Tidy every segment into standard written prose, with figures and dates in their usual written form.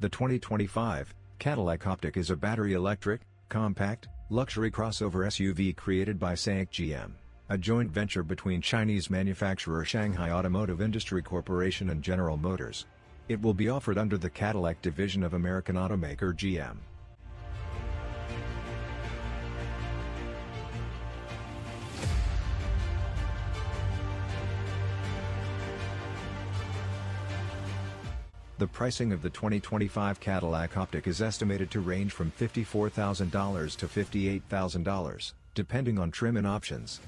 The 2025 Cadillac Optiq is a battery-electric, compact, luxury crossover SUV created by SAIC-GM, a joint venture between Chinese manufacturer Shanghai Automotive Industry Corporation and General Motors. It will be offered under the Cadillac division of American automaker GM. The pricing of the 2025 Cadillac Optiq is estimated to range from $54,000 to $58,000, depending on trim and options.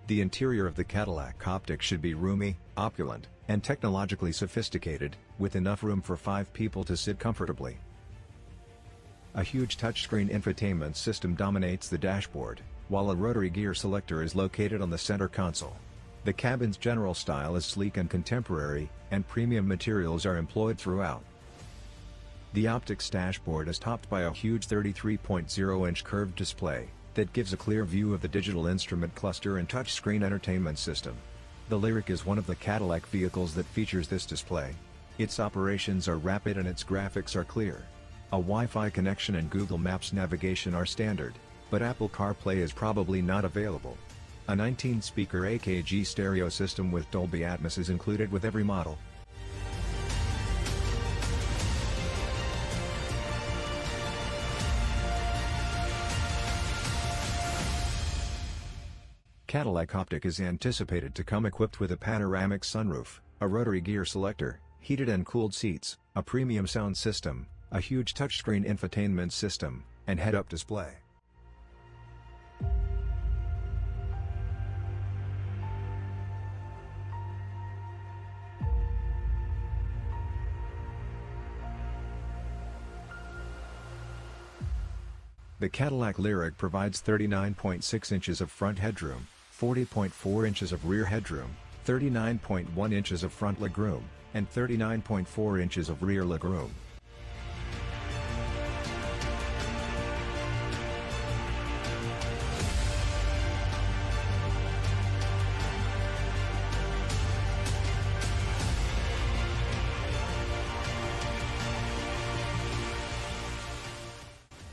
The interior of the Cadillac Optiq should be roomy, opulent, and technologically sophisticated, with enough room for 5 people to sit comfortably. A huge touchscreen infotainment system dominates the dashboard, while a rotary gear selector is located on the center console. The cabin's general style is sleek and contemporary, and premium materials are employed throughout. The Optiq's dashboard is topped by a huge 33.0-inch curved display that gives a clear view of the digital instrument cluster and touchscreen entertainment system. The Lyriq is one of the Cadillac vehicles that features this display. Its operations are rapid and its graphics are clear. A Wi-Fi connection and Google Maps navigation are standard, but Apple CarPlay is probably not available. A 19-speaker AKG stereo system with Dolby Atmos is included with every model. Cadillac Optiq is anticipated to come equipped with a panoramic sunroof, a rotary gear selector, heated and cooled seats, a premium sound system, a huge touchscreen infotainment system, and head-up display. The Cadillac Lyriq provides 39.6 inches of front headroom, 40.4 inches of rear headroom, 39.1 inches of front legroom, and 39.4 inches of rear legroom.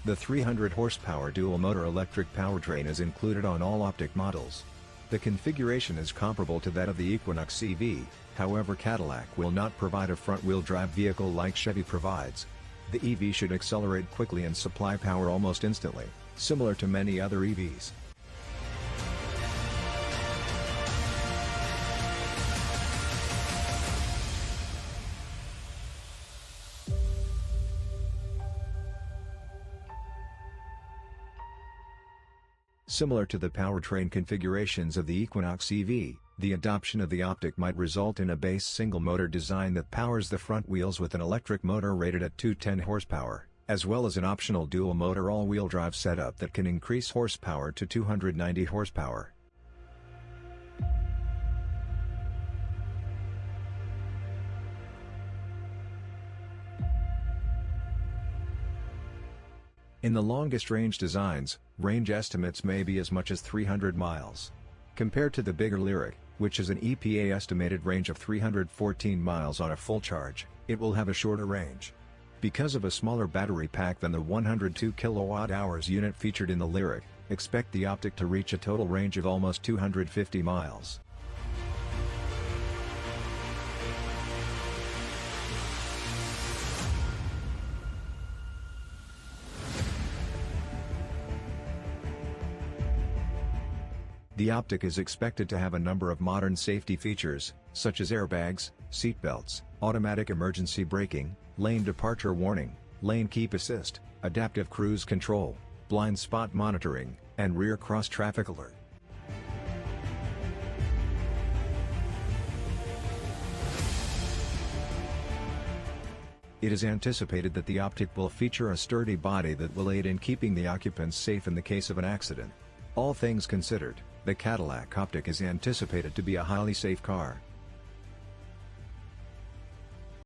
The 300-horsepower dual-motor electric powertrain is included on all Optiq models. The configuration is comparable to that of the Equinox EV, however Cadillac will not provide a front-wheel drive vehicle like Chevy provides. The EV should accelerate quickly and supply power almost instantly, similar to many other EVs. Similar to the powertrain configurations of the Equinox EV, the adoption of the Optiq might result in a base single-motor design that powers the front wheels with an electric motor rated at 210 horsepower, as well as an optional dual-motor all-wheel drive setup that can increase horsepower to 290 horsepower. In the longest-range designs, range estimates may be as much as 300 miles. Compared to the bigger Lyriq, which is an EPA estimated range of 314 miles on a full charge, it will have a shorter range. Because of a smaller battery pack than the 102 kWh unit featured in the Lyriq, expect the Optiq to reach a total range of almost 250 miles. The Optiq is expected to have a number of modern safety features, such as airbags, seatbelts, automatic emergency braking, lane departure warning, lane keep assist, adaptive cruise control, blind spot monitoring, and rear cross traffic alert. It is anticipated that the Optiq will feature a sturdy body that will aid in keeping the occupants safe in the case of an accident. All things considered, the Cadillac Optiq is anticipated to be a highly safe car.